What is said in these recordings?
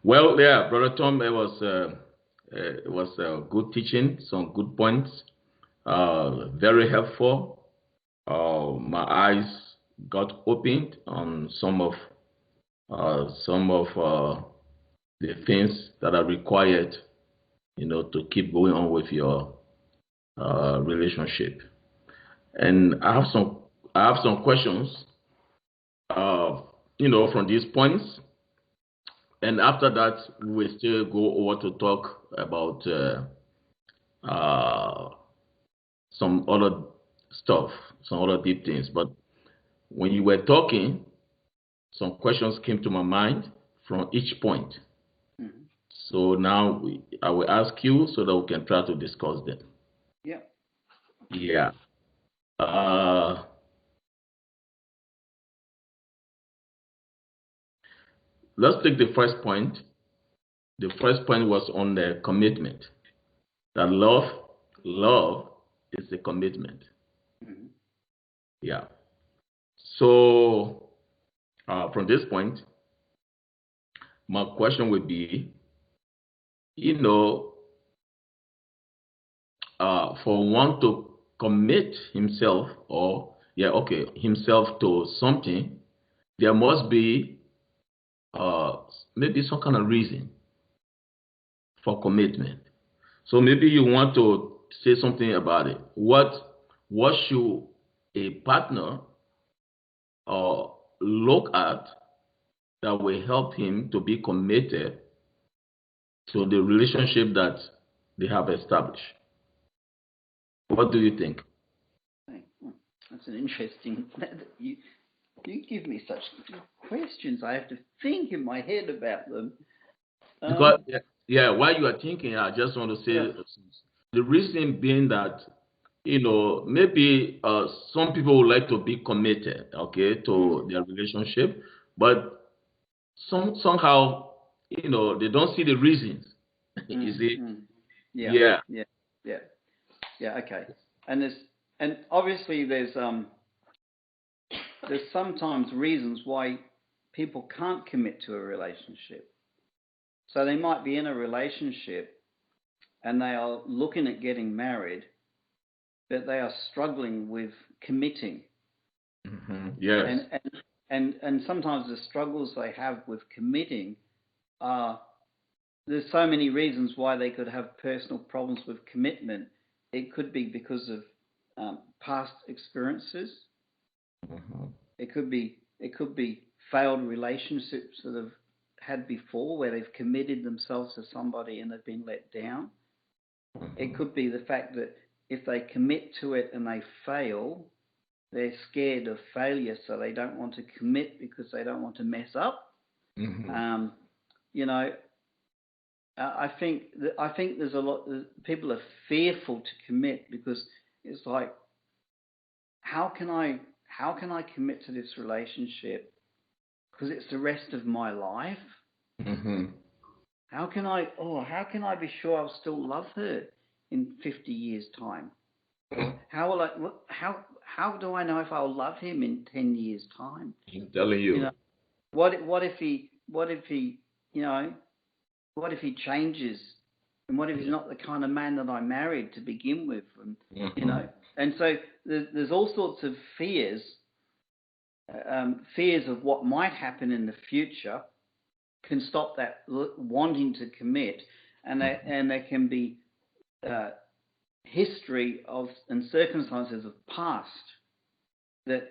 Well, yeah, Brother Tom, it was good teaching, some good points, very helpful. My eyes got opened on some of the things that are required, to keep going on with your relationship. And I have some questions, uh, from these points. And after that, we will still go over to talk about uh, some other stuff, some other deep things. But when you were talking, some questions came to my mind from each point. Mhm. So now I will ask you so that we can try to discuss them. Yeah. Yeah. Uh, let's take the first point. The first point was on the commitment. That love is a commitment. Mhm. Yeah. So from this point, my question would be, you know, for one to commit himself or yeah, okay, himself to something, there must be uh, maybe some kind of reason for commitment. So maybe you want to say something about it. What should a partner uh, look at that will help him to be committed to the relationship that they have established? What do you think? Okay. That's an interesting. You you give me such good questions. I have to think in my head about them. Because Um. yeah, while you are thinking, I just want to Yeah. say the reason being that maybe some people would like to be committed, okay, Mm. to their relationship, but somehow they don't see the reasons. You Mm. see? Mm. Yeah. Yeah. Yeah. Yeah. Yeah. Okay. And obviously there's sometimes reasons why people can't commit to a relationship. So they might be in a relationship and they are looking at getting married, but they are struggling with committing. Yes. And sometimes the struggles they have with committing are there's so many reasons why they could have personal problems with commitment. It could be because of past experiences. Mhm. It could be failed relationships that have had before where they've committed themselves to somebody and they've been let down. It Mhm. could be the fact that if they commit to it and they fail, they're scared of failure, so they don't want to commit because they don't want to mess up. Mhm. Um, you know, I think there's a lot. People are fearful to commit because it's like, how can I how can I commit to this relationship because it's the rest of my life? Mhm. How can I be sure I'll still love her in 50 years time? Or how will I how do I know if I'll love him in 10 years time? I'm telling You know, you. what if he you know what if he changes? And what if he's not the kind of man that I married to begin with? And you Mhm. know, and so there's all sorts of fears of what might happen in the future can stop that wanting to commit, and there can be uh, history of and circumstances of past that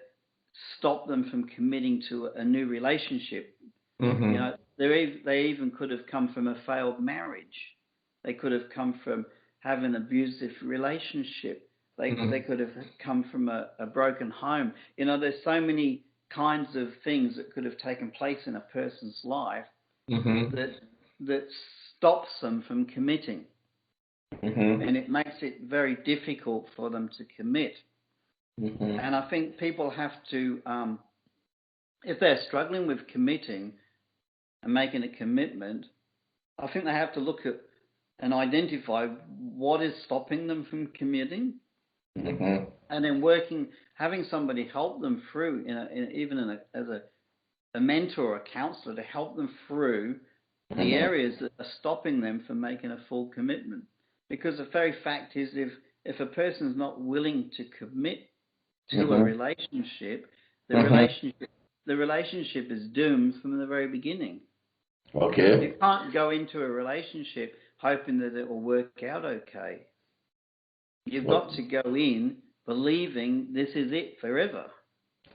stop them from committing to a new relationship. Mhm. They even could have come from a failed marriage. They could have come from having an abusive relationship. They Mhm. could have come from a broken home. There's so many kinds of things that could have taken place in a person's life Mhm. that that stops them from committing, Mhm. and it makes it very difficult for them to commit. Mhm. And I think people have to, if they're struggling with committing and making a commitment, I think they have to look at and identify what is stopping them from committing, Mhm. and then having somebody help them through, even as a mentor or a counselor to help them through the areas that are stopping them from making a full commitment. Because the very fact is, if a person's not willing to commit to a relationship, the relationship is doomed from the very beginning. Okay. You can't go into a relationship hoping that it will work out okay. You've got to go in believing this is it forever.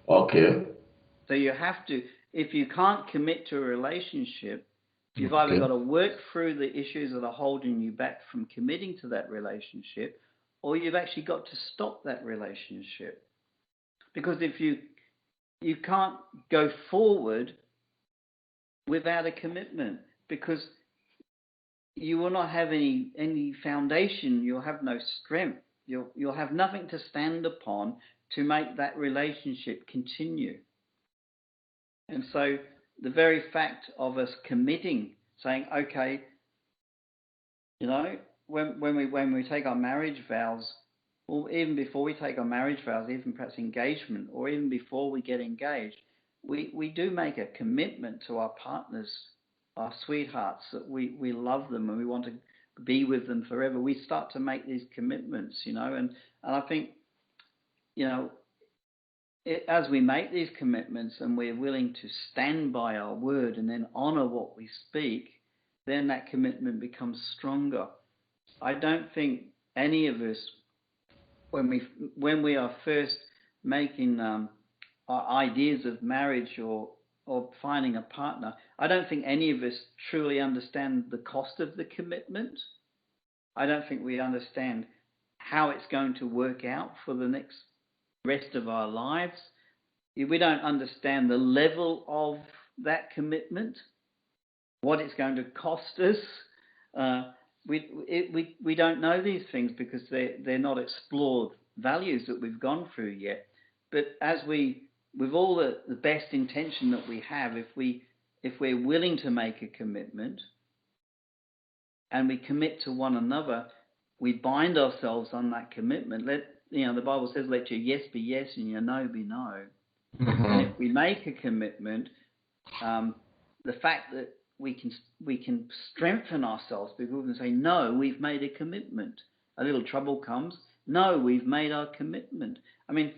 Okay. So you have to, if you can't commit to a relationship, you've either got to work through the issues that are holding you back from committing to that relationship, or you've actually got to stop that relationship. Because if you can't go forward without a commitment, because you will not have any foundation, you'll have no strength, you'll have nothing to stand upon to make that relationship continue. And so the very fact of us committing, saying, okay, you know, when we take our marriage vows, or even before we take our marriage vows, even perhaps engagement, or even before we get engaged, we do make a commitment to our partners, our sweethearts, that we love them and we want to be with them forever. We start to make these commitments, you know, and I think, you know, as we make these commitments and we're willing to stand by our word and then honor what we speak, then that commitment becomes stronger. I don't think any of us, when we are first making our ideas of marriage or finding a partner, I don't think any of us truly understand the cost of the commitment. I don't think we understand how it's going to work out for the next rest of our lives. We don't understand the level of that commitment, what it's going to cost us. We don't know these things because they're not explored values that we've gone through yet. But as with all the best intention that we have, if we're willing to make a commitment and we commit to one another, we bind ourselves on that commitment. The Bible says, let your yes be yes and your no be no. And if we make a commitment, the fact that we can strengthen ourselves because we can say, no, we've made a commitment. A little trouble comes. No, we've made our commitment. I mean,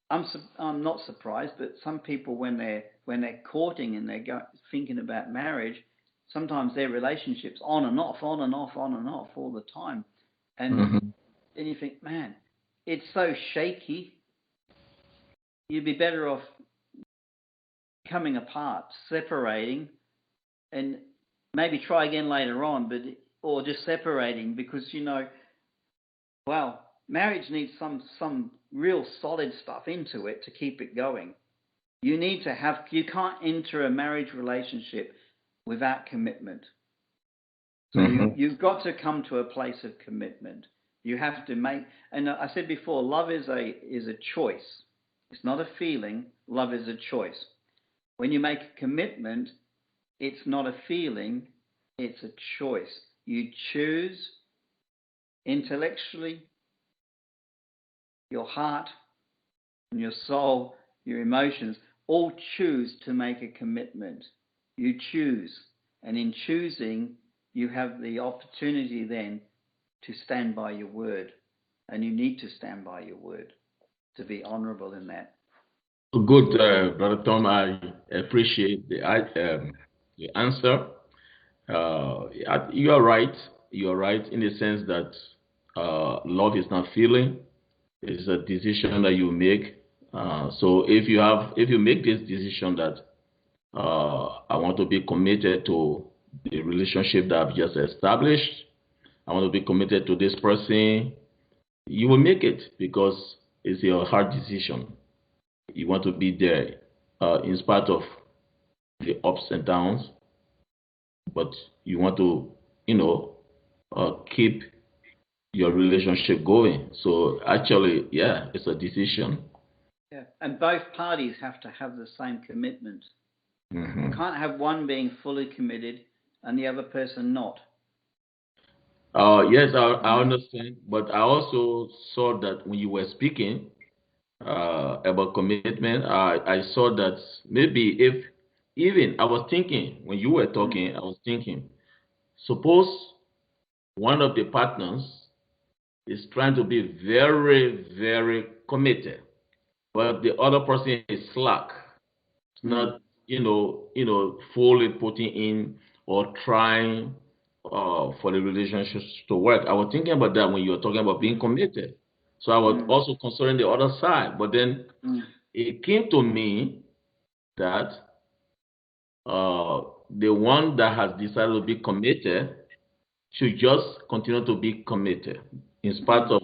I'm not surprised, but some people when they're courting and they're thinking about marriage, sometimes their relationships on and off all the time, and you think, man, it's so shaky. You'd be better off coming apart, separating, and maybe try again later on, or just separating, because marriage needs some real solid stuff into it to keep it going. You can't enter a marriage relationship without commitment. So you've got to come to a place of commitment. You have to make, and I said before, love is a choice. It's not a feeling. Love is a choice. When you make a commitment, it's not a feeling, it's a choice. You choose intellectually, your heart and your soul, your emotions, all choose to make a commitment. You choose. And in choosing, you have the opportunity then to stand by your word. And you need to stand by your word to be honorable in that. Good, Brother Tom. I appreciate the answer. You are right. You are right in the sense that love is not feeling; it's a decision that you make. So if you make this decision that I want to be committed to the relationship that I've just established, I want to be committed to this person, you will make it because it's your hard decision. You want to be there in spite of the ups and downs, but you want to, keep your relationship going. So actually, yeah, it's a decision. Yeah, and both parties have to have the same commitment. You can't have one being fully committed and the other person not. Yes, I understand, but I also saw that when you were speaking about commitment, I saw that maybe if even I was thinking when you were talking, I was thinking, suppose one of the partners is trying to be very, very committed, but the other person is slack. It's not, fully putting in or trying for the relationships to work. I was thinking about that when you were talking about being committed. So I was also considering the other side. But then it came to me that the one that has decided to be committed should just continue to be committed in spite of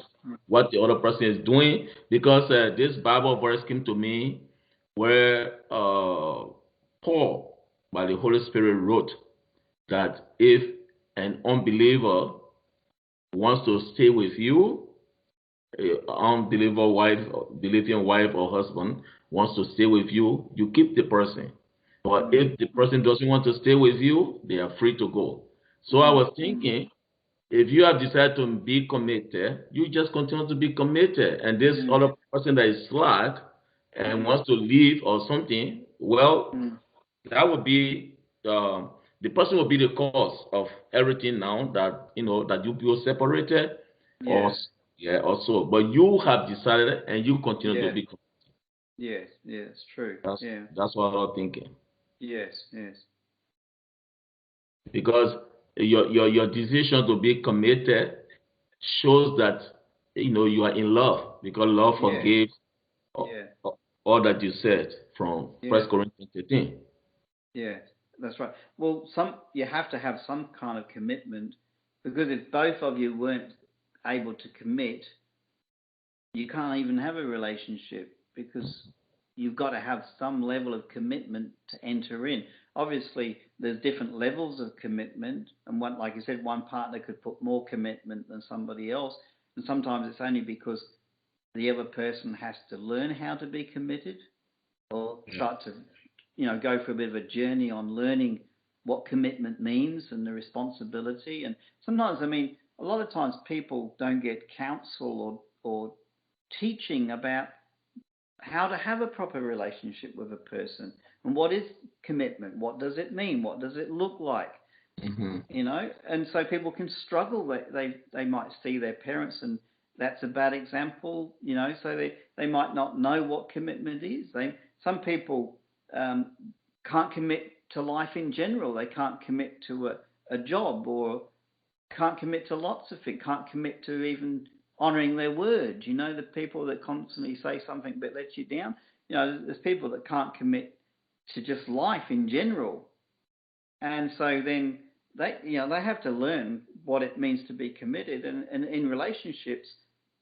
what the other person is doing. Because this Bible verse came to me where Paul, by the Holy Spirit, wrote that if an unbeliever wants to stay with you, an unbeliever wife, believing wife or husband wants to stay with you, you keep the person. But if the person doesn't want to stay with you, they are free to go. So I was thinking, if you have decided to be committed, you just continue to be committed. And this other person that is slack and wants to leave or something, well, that would be the person will be the cause of everything now that that you feel separated, or so. But you have decided and you continue to be committed. Yes, it's true. That's what I was thinking. Yes. Because your decision to be committed shows that you are in love, because love forgives all that you said from 1 Corinthians 13. Yes, that's right. Well, you have to have some kind of commitment, because if both of you weren't able to commit, you can't even have a relationship, because you've got to have some level of commitment to enter in. Obviously, there's different levels of commitment, and like you said, one partner could put more commitment than somebody else, and sometimes it's only because the other person has to learn how to be committed, or start to, go for a bit of a journey on learning what commitment means and the responsibility. And sometimes, a lot of times people don't get counsel or teaching about how to have a proper relationship with a person, and what is commitment, what does it mean, what does it look like, and so people can struggle. They might see their parents, and that's a bad example, so they might not know what commitment is. Some people can't commit to life in general. They can't commit to a job, or can't commit to lots of things, can't commit to even honouring their word. The people that constantly say something that lets you down. There's people that can't commit to just life in general. And so then they have to learn what it means to be committed. And in relationships,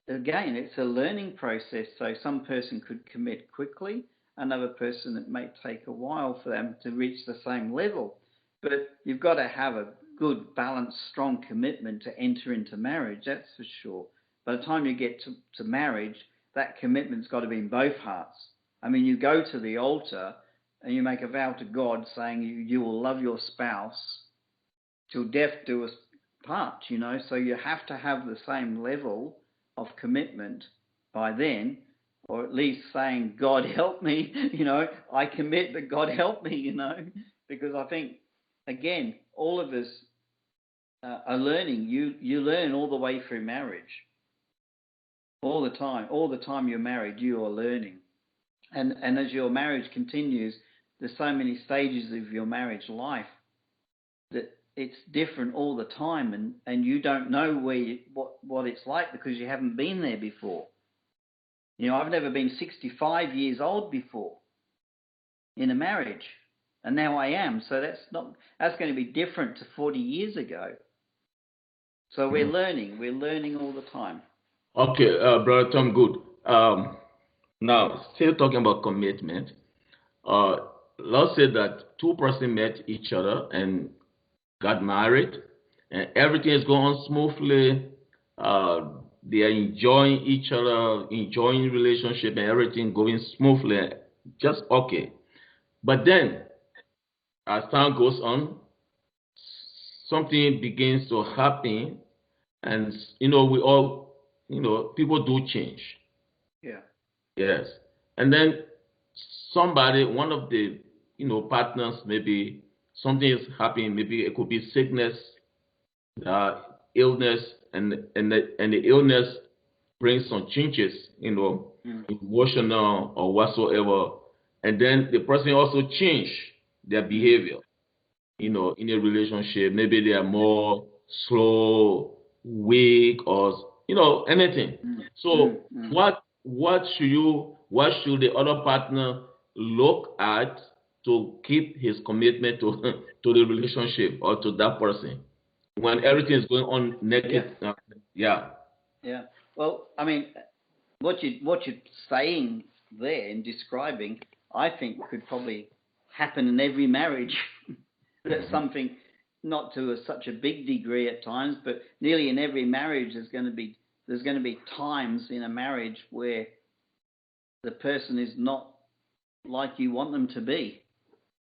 again, it's a learning process. So some person could commit quickly, another person, it may take a while for them to reach the same level. But you've got to have a good, balanced, strong commitment to enter into marriage, that's for sure. By the time you get to marriage, that commitment's got to be in both hearts. You go to the altar and you make a vow to God saying you will love your spouse till death do us part, So you have to have the same level of commitment by then, or at least saying, God help me, I commit, but God help me, Because I think, again, all of us are learning. You learn all the way through marriage. All the time you're married, you are learning. And as your marriage continues, there's so many stages of your marriage life that it's different all the time, and you don't know what it's like, because you haven't been there before. I've never been 65 years old before in a marriage, and now I am. So that's going to be different to 40 years ago. So we're learning all the time. Okay, Brother Tom, good. Now, still talking about commitment. Let's say that two persons met each other and got married, and everything is going smoothly. They are enjoying each other, enjoying relationship, and everything going smoothly, just okay. But then, as time goes on, something begins to happen, and we all, people do change. Yeah. Yes. And then one of the, partners, maybe something is happening. Maybe it could be sickness, illness, and the illness brings some changes, emotional or whatsoever, and then the person also change their behavior, in a relationship. Maybe they are more slow, weak, or anything. So what should the other partner look at to keep his commitment to to the relationship or to that person when everything is going on negative? Yeah. Yeah. Well, I mean, what you're saying there and describing, I think could probably happen in every marriage. That's something, not to such a big degree at times, but nearly in every marriage there's going to be times in a marriage where the person is not like you want them to be.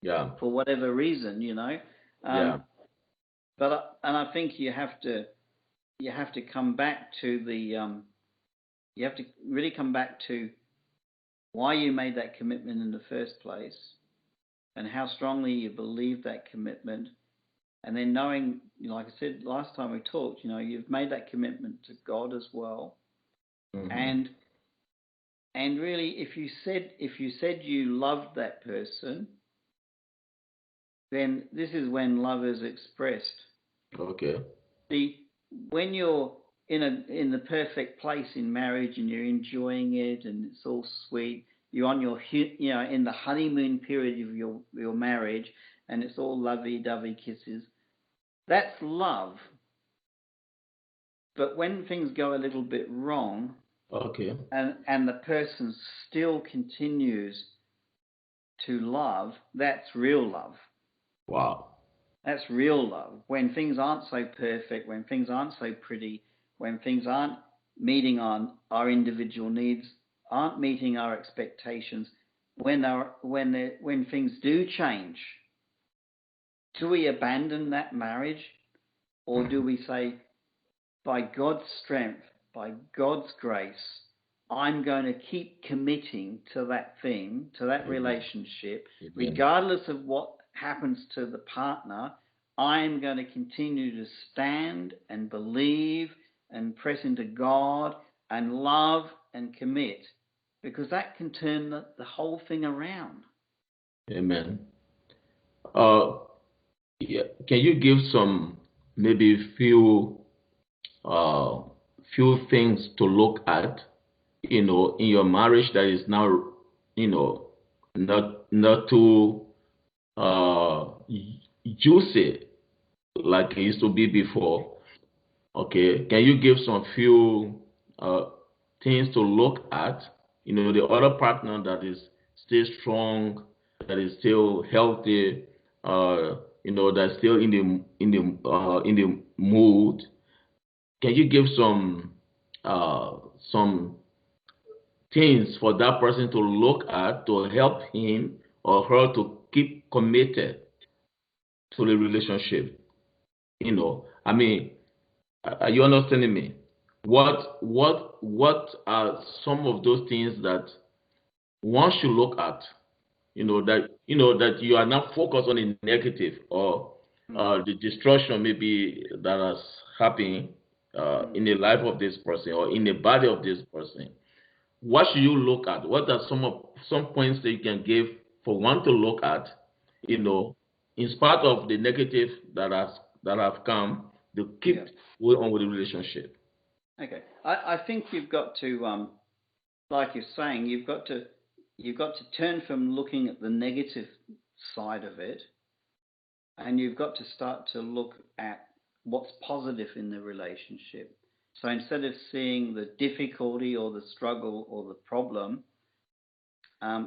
Yeah. For whatever reason, Yeah. But I think you have to come back to the you have to really come back to why you made that commitment in the first place, and how strongly you believe that commitment, and then knowing, like I said last time we talked, you've made that commitment to God as well, and really, if you said you loved that person, then this is when love is expressed. Okay. See, when you're in the perfect place in marriage and you're enjoying it and it's all sweet, you're on in the honeymoon period of your marriage and it's all lovey-dovey kisses, that's love. But when things go a little bit wrong, okay, and the person still continues to love, that's real love. Wow. That's real love. When things aren't so perfect, when things aren't so pretty, when things aren't meeting our individual needs, aren't meeting our expectations, when things do change, do we abandon that marriage, or do we say, by God's strength, by God's grace, I'm going to keep committing to that thing, to that relationship, regardless of what happens to the partner? I'm going to continue to stand and believe and press into God and love and commit, because that can turn the whole thing around. Amen. Yeah. Can you give some, maybe few things to look at, in your marriage that is now, not too juicy like it used to be before? Okay. Can you give some few things to look at? The other partner that is still strong, that is still healthy, that's still in the mood. Can you give some things for that person to look at to help him or her to keep committed to the relationship? I mean, are you understanding me? What are some of those things that one should look at? That you are not focused on the negative or the destruction maybe that has happened in the life of this person or in the body of this person. What should you look at? What are some points that you can give for one to look at? In spite of the negative that have come, to keep going on with the relationship. Okay, I think you've got to, like you're saying, you've got to turn from looking at the negative side of it, and you've got to start to look at what's positive in the relationship. So instead of seeing the difficulty or the struggle or the problem,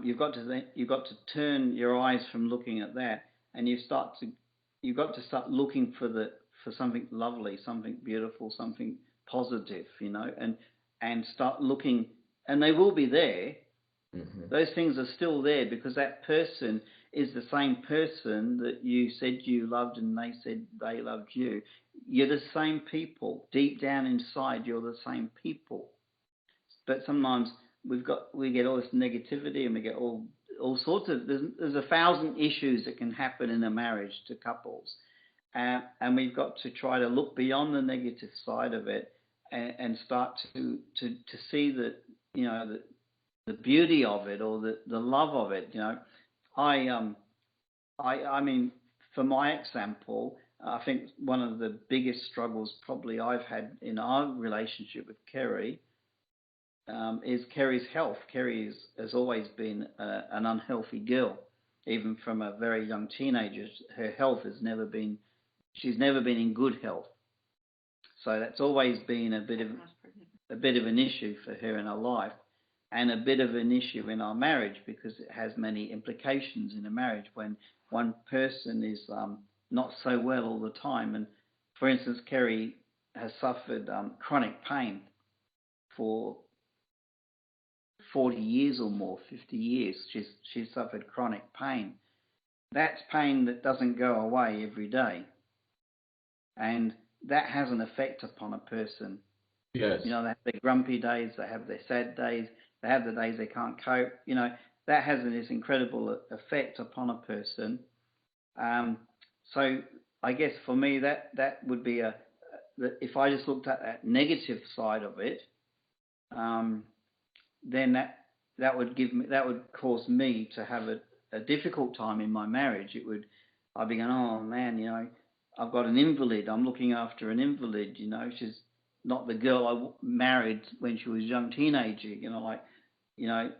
you've got to turn your eyes from looking at that, and you've got to start looking for something lovely, something beautiful, something positive, and start looking, and they will be there. Those things are still there, because that person is the same person that you said you loved and they said they loved you. You're the same people. Deep down inside, you're the same people. But sometimes we get all this negativity, and we get all all sorts of there's 1,000 issues that can happen in a marriage to couples, and we've got to try to look beyond the negative side of it and start to see that, you know, the beauty of it, or the love of it. You know, I mean, for my example, I think one of the biggest struggles probably I've had in our relationship with Kerry is Kerry's health. Kerry has always been an unhealthy girl, even from a very young teenager. Her health has never been, she's never been in good health. So that's always been a bit of an issue for her in her life, and a bit of an issue in our marriage, because it has many implications in a marriage when one person is not so well all the time. And for instance, Kerry has suffered chronic pain for 40 years or more, 50 years. She's suffered chronic pain. That's pain that doesn't go away every day, and that has an effect upon a person. Yes. You know, they have their grumpy days, they have their sad days, they have the days they can't cope. You know, that has this incredible effect upon a person. So I guess for me, that would be if I just looked at that negative side of it, then that would cause me to have a difficult time in my marriage. I'd be going, oh man, you know, I've got an invalid. I'm looking after an invalid. You know, she's not the girl I married when she was a young teenager. You know, like, you know,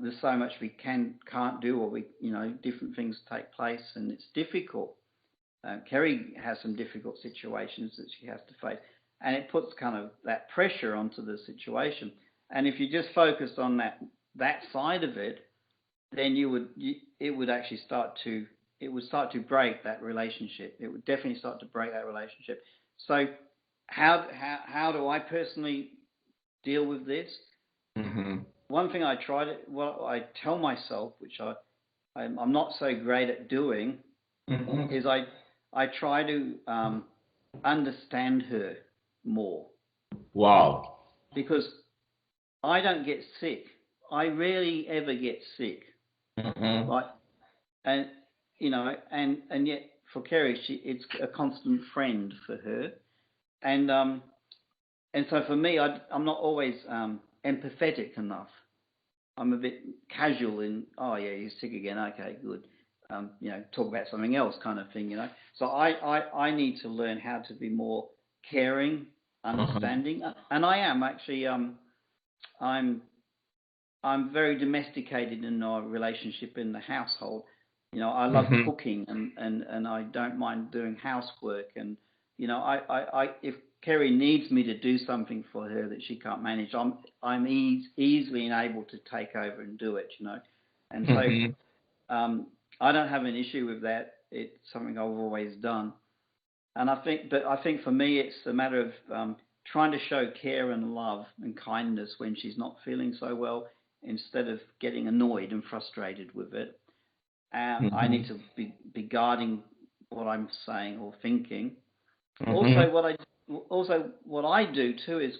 there's so much we can't do, or you know, different things take place, and it's difficult. Kerry has some difficult situations that she has to face, and it puts kind of that pressure onto the situation. And if you just focused on that side of it, then it would start to break that relationship. It would definitely start to break that relationship. So how do I personally deal with this? Mm-hmm. One thing I tell myself, which I'm not so great at doing, Mm-hmm. is I try to understand her more. Wow. Because I don't get sick. I rarely ever get sick. Mm-hmm. Like, and you know, and yet for Kerry, it's a constant friend for her, and so for me, I'm not always empathetic enough. I'm a bit casual in, oh yeah, you're sick again, okay, good. You know, talk about something else, kind of thing. You know, so I need to learn how to be more caring, understanding, and I am actually I'm very domesticated in our relationship in the household. You know, I love cooking, and I don't mind doing housework. And you know, I if Kerry needs me to do something for her that she can't manage, I'm easily able to take over and do it. You know, and so I don't have an issue with that. It's something I've always done, and I think for me, it's a matter of trying to show care and love and kindness when she's not feeling so well, instead of getting annoyed and frustrated with it. I need to be guarding what I'm saying or thinking. Also, what I do too is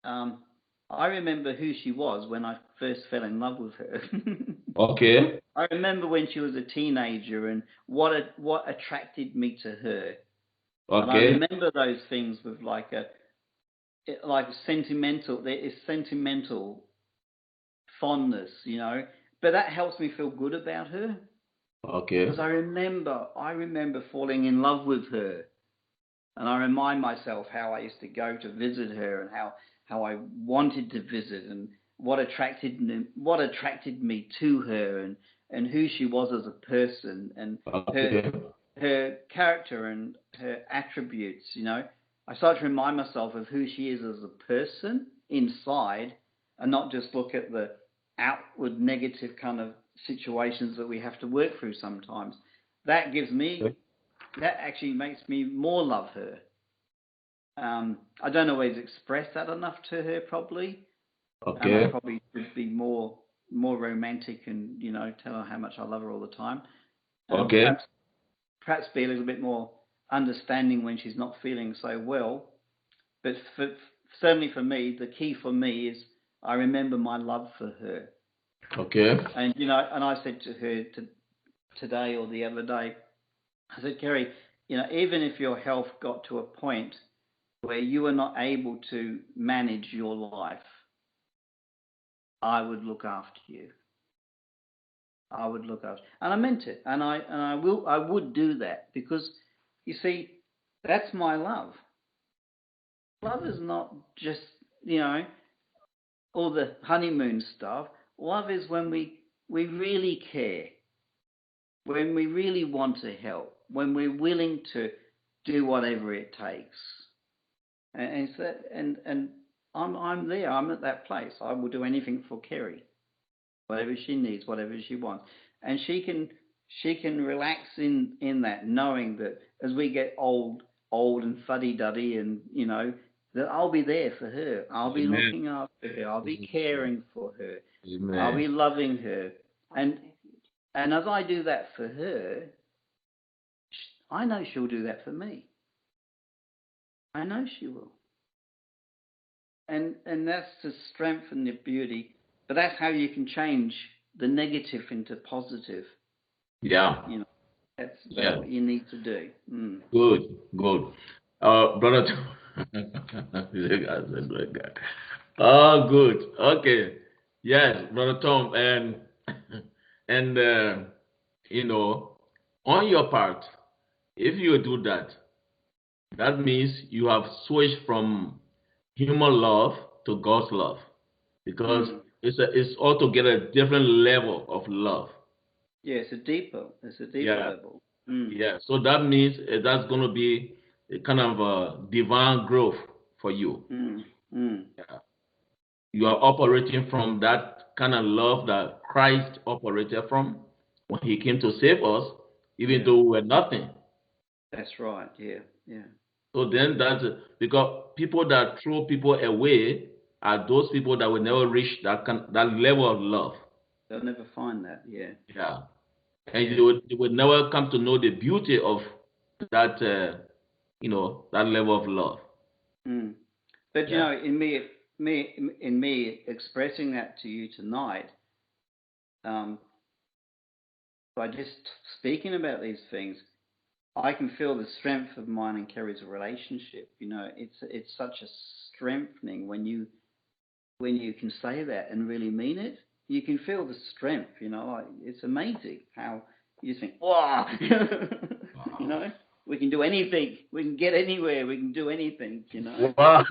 I remember who she was when I first fell in love with her. Okay. I remember when she was a teenager and what attracted me to her. Okay. And I remember those things with like sentimental. There is sentimental fondness, you know. But that helps me feel good about her. Okay. Because I remember falling in love with her, and I remind myself how I used to go to visit her, and how I wanted to visit, and what attracted me to her, and who she was as a person, and her character and her attributes. You know, I start to remind myself of who she is as a person inside, and not just look at the outward negative kind of situations that we have to work through sometimes. That actually makes me more love her. I don't always express that enough to her, probably. Okay. And I probably should be more romantic and, you know, tell her how much I love her all the time. Okay. Perhaps be a little bit more understanding when she's not feeling so well. But certainly for me, the key for me is I remember my love for her. Okay. And and I said to her today or the other day, I said, Kerry, even if your health got to a point where you are not able to manage your life, I would look after you. I would look after, and I meant it, and I would do that, because you see, that's my love. Love is not just all the honeymoon stuff. Love is when we really care, when we really want to help, when we're willing to do whatever it takes. And so, and I'm there. I'm at that place. I will do anything for Kerry, whatever she needs, whatever she wants, and she can relax in that, knowing that as we get old and fuddy duddy, and that I'll be there for her. I'll be Amen. looking after her. I'll be caring for her. Amen. I'll be loving her, and as I do that for her, I know she'll do that for me. I know she will. And that's the strength and the beauty. But that's how you can change the negative into positive. Yeah. That's what you need to do. Mm. Good. Brother, oh, good. Okay. Yes, Brother Tom, and on your part, if you do that, that means you have switched from human love to God's love, because it's altogether a different level of love. Yeah, it's a deeper level. Yeah. So that means that's going to be a kind of a divine growth for you. Yeah. You are operating from that kind of love that Christ operated from when he came to save us, even though we were nothing. That's right. Yeah. So then that's because people that throw people away are those people that will never reach that level of love. They'll never find that. Yeah. Yeah. And they would never come to know the beauty of that, that level of love. But in me expressing that to you tonight, by just speaking about these things, I can feel the strength of mine and Kerry's relationship. It's such a strengthening when you can say that and really mean it. You can feel the strength. It's amazing how you think, wow. We can do anything. We can get anywhere. We can do anything. Wow.